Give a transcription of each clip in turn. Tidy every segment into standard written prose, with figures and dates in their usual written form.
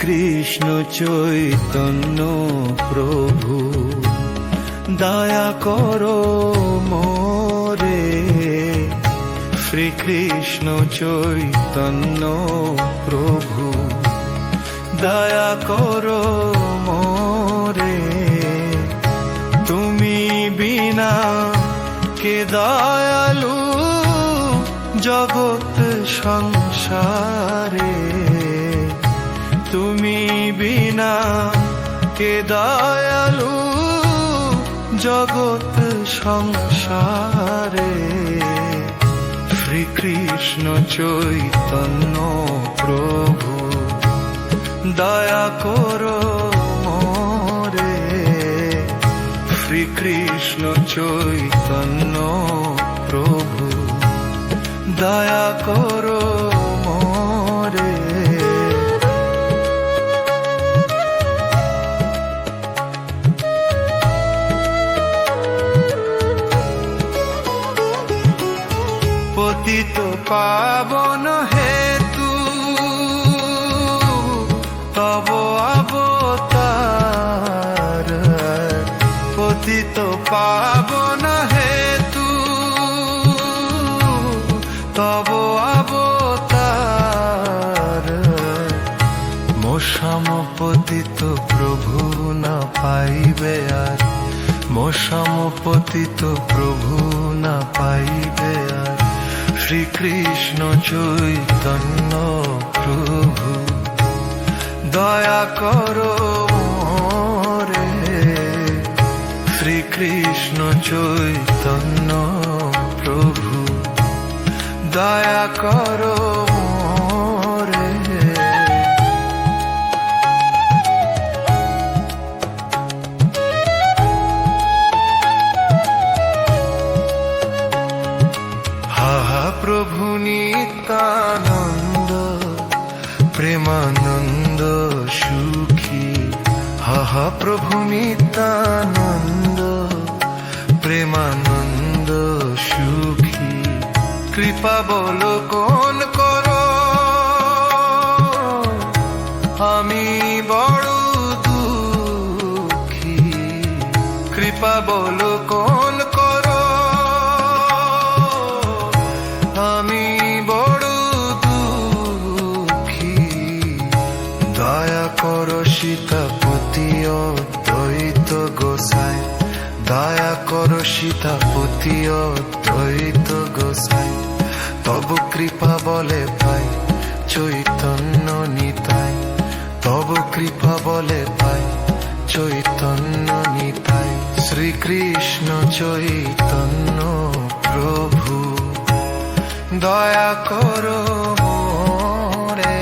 কৃষ্ণ চৈতন্য প্রভু দয়া করো মোরে। শ্রীকৃষ্ণ চৈতন্য প্রভু দয়া করো মোরে। তুমি বিনা কে দয়ালু জগৎ সংসারে। তুমি বিনা কে দয়ালু জগৎ সংসারে। শ্রীকৃষ্ণ চৈতন্য প্রভু দয়া করো মোরে। শ্রীকৃষ্ণ চৈতন্য প্রভু দয়া করো মোরে। পতিত পাবন হেতু তব অবতার। পতিত পাবন হেতু তব অবতার। মোসাম পতিত প্রভু না পাইবে আর। মোসাম পতিত প্রভু না পাইবে আর। শ্রীকৃষ্ণ চৈতন্য প্রভু দয়া করো মোরে। শ্রীকৃষ্ণ চৈতন্য প্রভু দয়া করো মোরে। প্রভু নিত্যানন্দ প্রেমানন্দ সুখী। হা প্রভু নিত্যানন্দ প্রেমানন্দ সুখী। কৃপা বলো কোন করো আমি বড় দুঃখী। কৃপা বলো কোন করো আমি বড় দুঃখী। দয়া করো সীতাপতি অদ্বৈত গোসাই। দয়া করো সীতাপতি অদ্বৈত গোসাই। তব কৃপা বলে পাই চৈতন্য নিতাই। তব কৃপা বলে পাই চৈতন্য নিতাই। শ্রীকৃষ্ণ চৈতন্য প্রভু দয়া করো মোরে।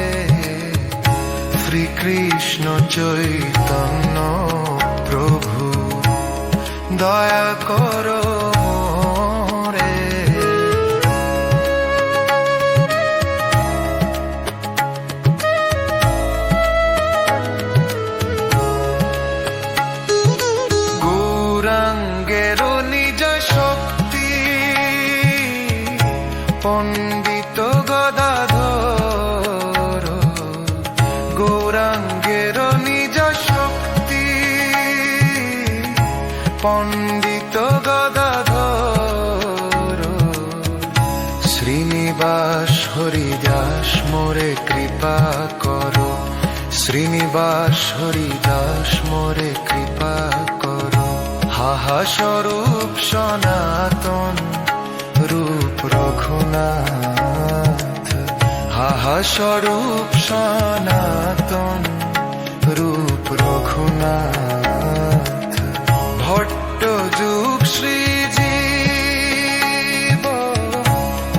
শ্রীকৃষ্ণ চৈতন্য প্রভু দয়া করো মোরে। গৌরাঙ্গের নিজ শক্তি পণ্ডিত গদাধর। গৌরাঙ্গের নিজ শক্তি পণ্ডিত গদাধর। শ্রীনিবাস হরিদাস মোরে কৃপা করো। শ্রীনিবাস হরিদাস মোরে কৃপা করো। হাহা স্বরূপ সনাতন রূপ রঘুনাথ। হাহা স্বরূপ সনাতন রূপ রঘুনাথ। ভট্ট যুগ শ্রীজীব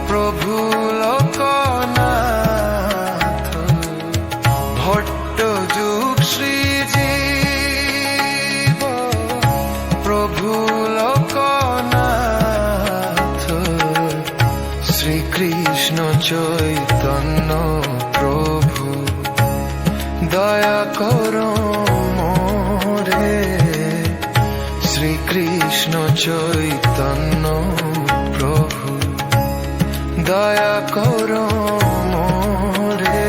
প্রভু লোকনাথ। ভট্ট যুগ শ্রীজীব প্রভু লোকনাথ। শ্রীকৃষ্ণ চৈতন্য প্রভু দয়া করো মোরে। শ্রীকৃষ্ণ চৈতন্য প্রভু দয়া করো মোরে।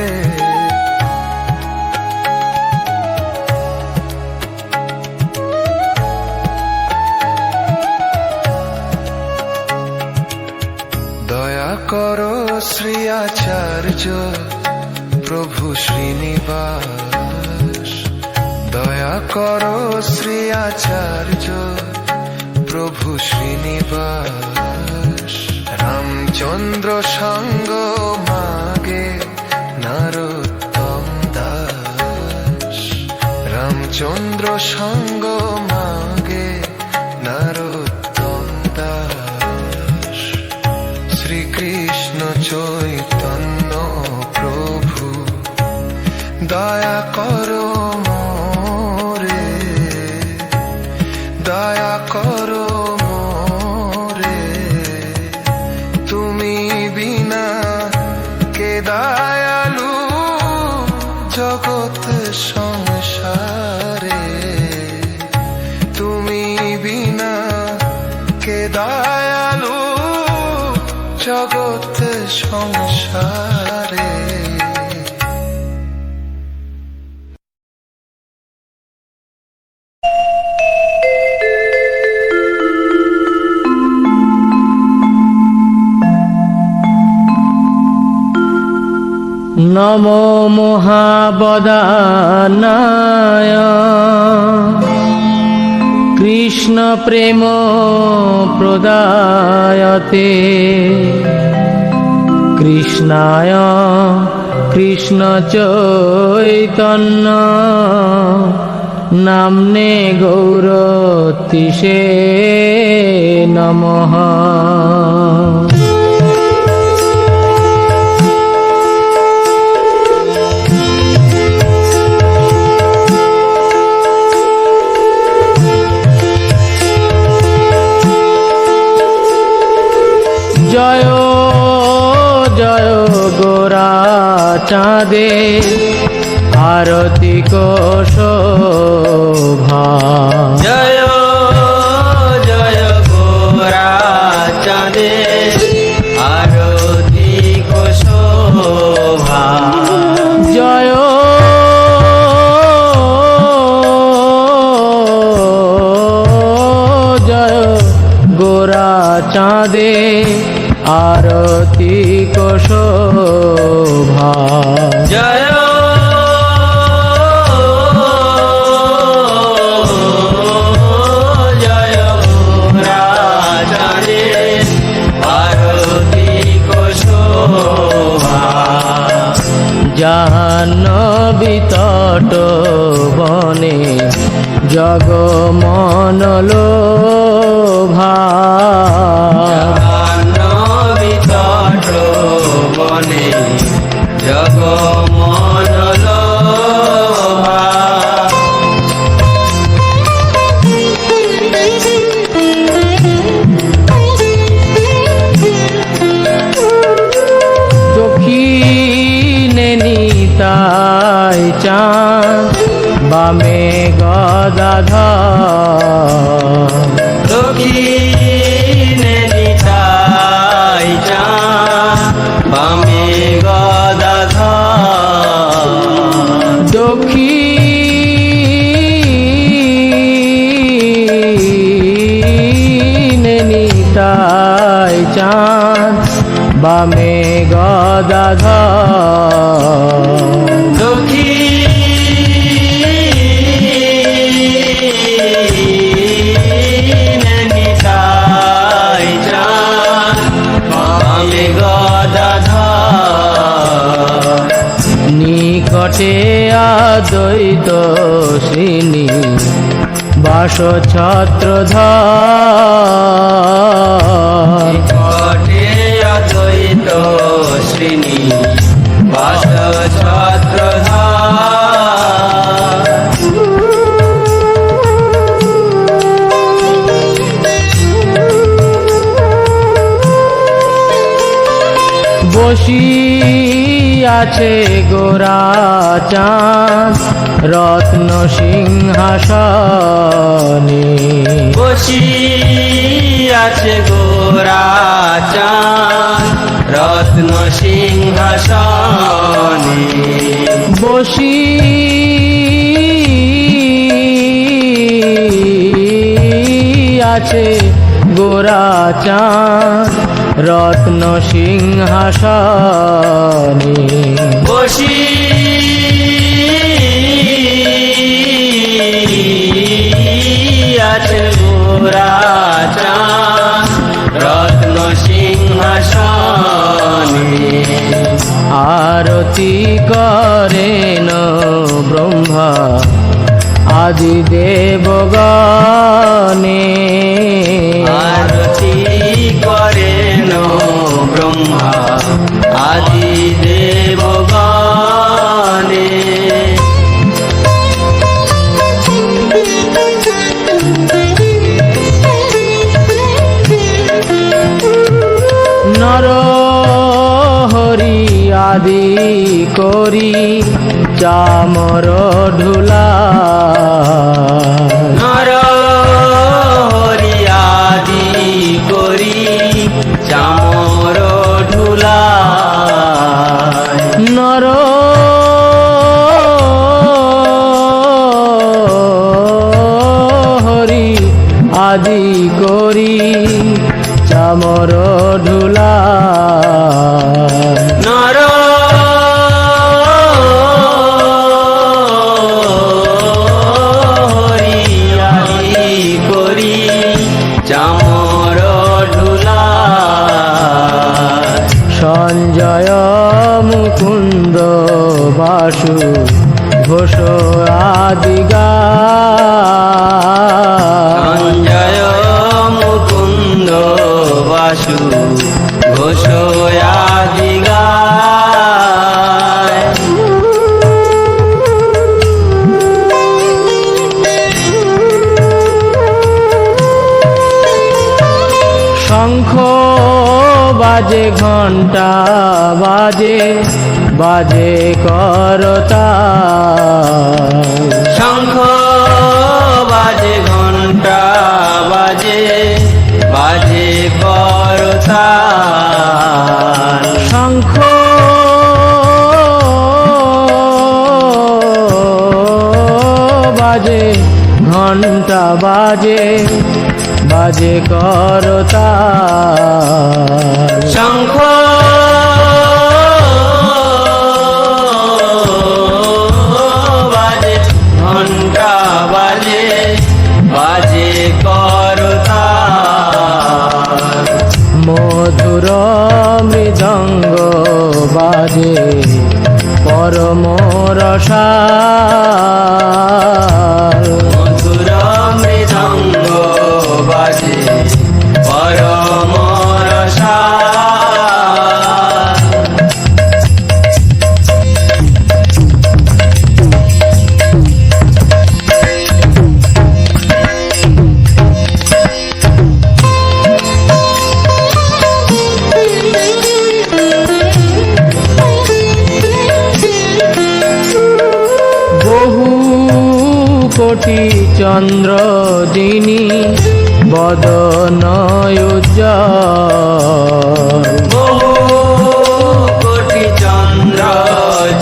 দয়া করো শ্রী আচার্য প্রভু শ্রীনিবাস, দয়া করো শ্রী আচার্য প্রভু শ্রীনিবাস। রামচন্দ্র সঙ্গ মাগে নরোত্তম দাস, রামচন্দ্র সঙ্গ মাগে নরোত্তম দাস। শ্রীকৃষ্ণ চৈতন্য প্রভু দয়া করো মোরে, দয়া করো মোরে। তুমি বিনা কে দয়ালু জগৎ সংসারে, তুমি বিনা কে দয়ালু জগৎ সংসারে। নমো মহাবদানায় কৃষ্ণ প্রেম প্রদায়তে, কৃষ্ণায় কৃষ্ণ চৈতন্য নাম্নে গৌরতিষে নমঃ। জয় জয় গোরা চাঁদে আরতি কো শোভা, জয় জয় গোরা চাঁদে আরতি কো শোভা, জয় জয় গোরা চাঁদে আরতি কো শোভা, জয় জয় গোরা চাঁদে আরতি কো শোভা। জাহ্নবী তট বনে জগমন লোভা, বনে জগমন লোভা, দক্ষিণে নিতাই চাঁদ বামে গদাধর, দক্ষিণে নিতাই চাঁদ বামে গদাধর, দক্ষিণে নিতাই চাঁদ বামে গদাধর, দক্ষিণে নিতাই চাঁদ বামে গদাধর, নিকটে আদ্বৈত শ্রীনি বাস ছত্রধর, নিকটে অদ্বৈত শ্রেণী বাস ছত্রধর, বসিয়াছে গোরা চাঁদ রত্ন সিংহাসনে, বসিয়াছে গোরা চাঁদ রত্ন সিংহাসনে, বসিয়াছে গোরা চাঁদ রত্ন সিংহাসনে বসি আছে গোরাচাঁদ রত্ন সিংহাসনে আরতি করেন ব্রহ্মা আদি দেবগণে আরতি করেন ব্রহ্মা আদি দেবগণে নর হরি আদি করি চামর ঢুলা নর হরি আদি করি চামর ঢুলা নর হরি আদি করি চামর ঢুলা নর হরি আদি করি চামর ঢুলা সঞ্জয় মুকুন্দ বাসু ঘোষ আদি গায় সঞ্জয় মুকুন্দ বাসু ঘোষ আদি গায় শঙ্খ বাজে ঘণ্টা বাজে বাজে করতা শঙ্খ বাজে ঘণ্টা বাজে বাজে করতাল শঙ্খ বাজে ঘণ্টা বাজে বাজে করতা শঙ্খ বাজে ঘণ্টা বাজে বাজে করতাল মধুর মৃদঙ্গ বাজে পরম রসাল মধুর মৃদঙ্গ বাজে পরম রসাল বহু কোটি চন্দ্র দিনী বদন উজ্জ্বল বহু কোটি চন্দ্র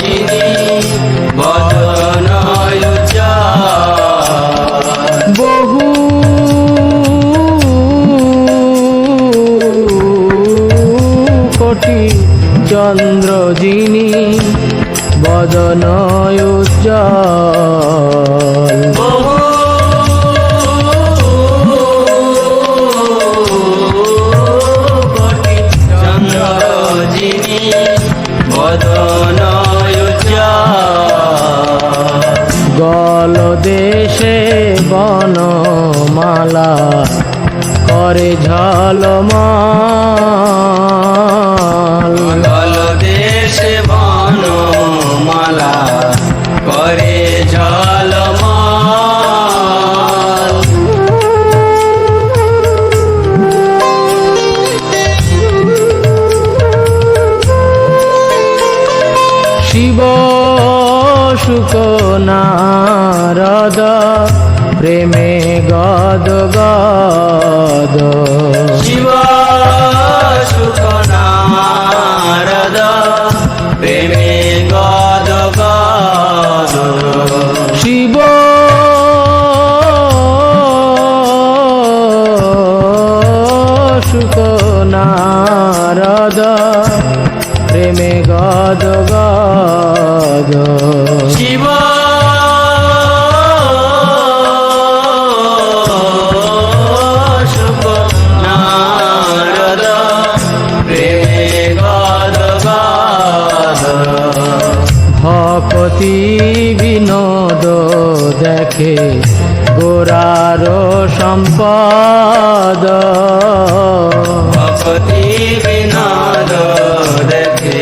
যিনি বদন উজ্জ্বল বহু কোটি চন্দ্র যিনি বদন উজ্জ্বল বহু কোটি চন্দ্র যিনি বদন উজ্জ্বল গল দেশে বনমালা করে ঝলমল গল দেশে বনমালা করে ঝলমল শিব শুক নারদ প্রেমে গদ গদ শিব সুখ নারদ প্রেমে গদ গদ শিব শুক নারদ গদ প্রেমে গদ গদ শিব শুক নারদ প্রেমে গদ গদ ভকতি বিনোদ দেখে গোরার সম্পদ ভক্তি বিনোদ দেখে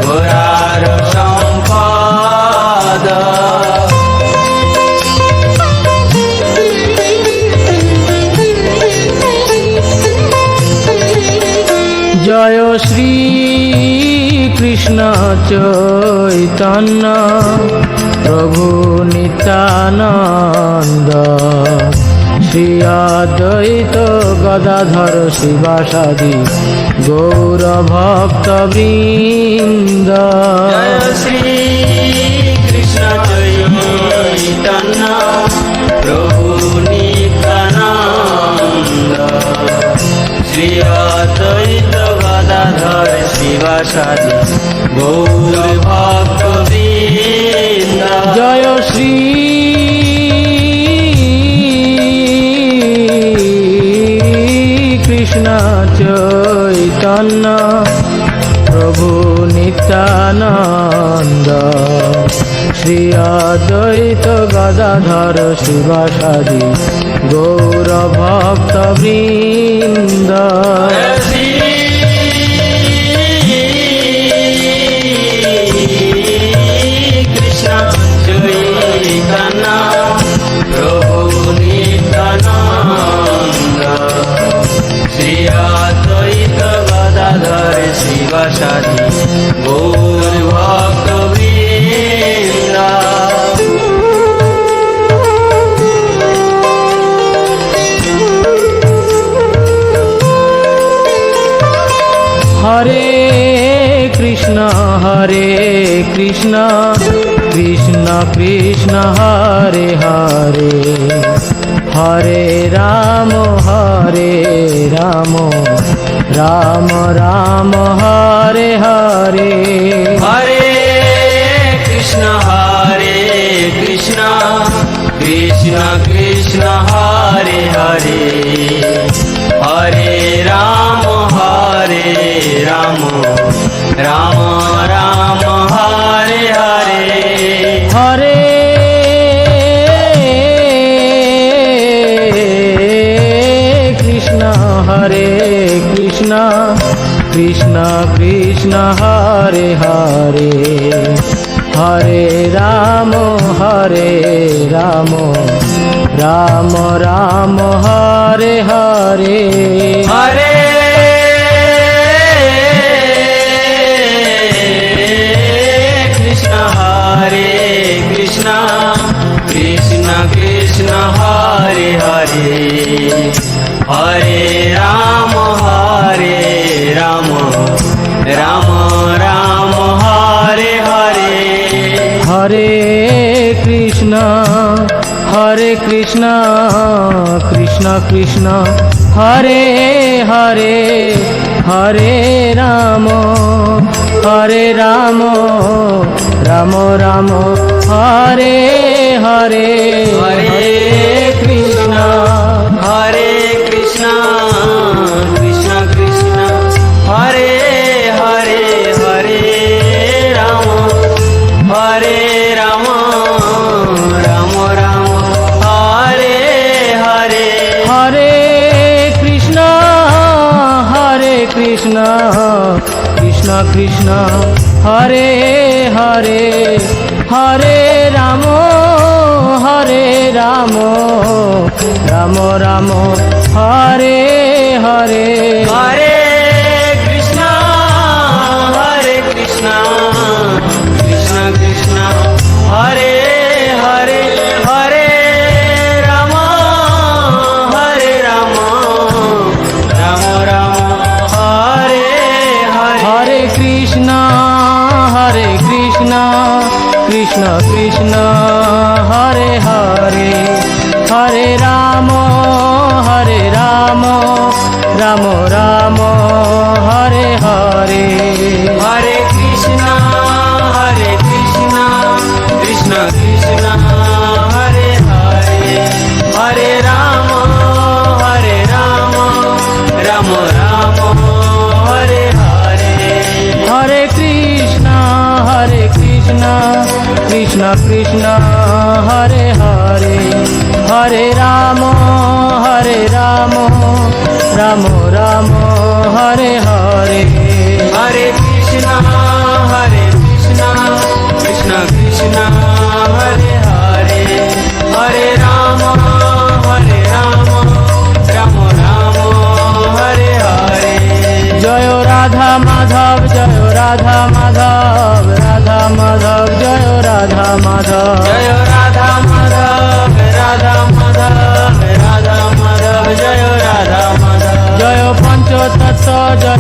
গোরার সম্পদ জয় শ্রী কৃষ্ণ চৈতন্য প্রভু নিত্যানন্দ শ্রী অদ্বৈত গদাধর শিবাসাদি গৌর ভক্ত বৃন্দ জয় শ্রী কৃষ্ণ চৈতন্য প্রভু নিত্যানন্দ শ্রী অদ্বৈত গদাধর শিবাসাদি গৌর ভক্ত বৃন্দ জয় শ্রী কৃষ্ণ চৈতন্য প্রভু নিত্যানন্দ শ্রী অদ্বৈত গদাধর শিবাসাদি গৌর ভক্ত বৃন্দ শ্রী কৃষ্ণ চৈতন্য প্রভু নিত্যানন্দ শ্রী অদ্বৈত গদাধর শিবাসাদি গৌর ভক্ত বৃন্দ হরে কৃষ্ণ কৃষ্ণ কৃষ্ণ হরে হরে হরে রাম রাম রাম হরে হরে হরে কৃষ্ণ কৃষ্ণ কৃষ্ণ হরে হরে হরে রাম রাম রাম হরে হরে হরে কৃষ্ণ কৃষ্ণ কৃষ্ণ হরে হরে হরে রাম রাম রাম হরে হরে হরে কৃষ্ণ কৃষ্ণ কৃষ্ণ হরে হরে হরে রাম রাম রাম হরে হরে হরে কৃষ্ণ কৃষ্ণ কৃষ্ণ হরে হরে হরে রাম রাম রাম হরে হরে হরে কৃষ্ণ কৃষ্ণ কৃষ্ণ হরে হরে হরে রাম রাম হরে হরে হরে কৃষ্ণ কৃষ্ণ কৃষ্ণ হরে হরে হরে রাম রাম হরে হরে হরে কৃষ্ণ কৃষ্ণ কৃষ্ণ হরে হরে হরে রাম রাম হরে হরে হরে কৃষ্ণ কৃষ্ণ হরে হরে হরে রাম রাম হরে হরে কৃষ্ণ কৃষ্ণ হরে হরে হরে রাম রাম রাম হরে হরে হরে কৃষ্ণ কৃষ্ণ কৃষ্ণ হরে হরে হরে রাম রাম রাম হরে হরে জয় রাধা মাধব জয় রাধা মাধব রাধা মাধব জয় রাধা মাধব জয় রাধা মাধব রাধা মাধব রাধা মাধব জয় রাধা মাধব জয় পঞ্চতত্ত্ব জয়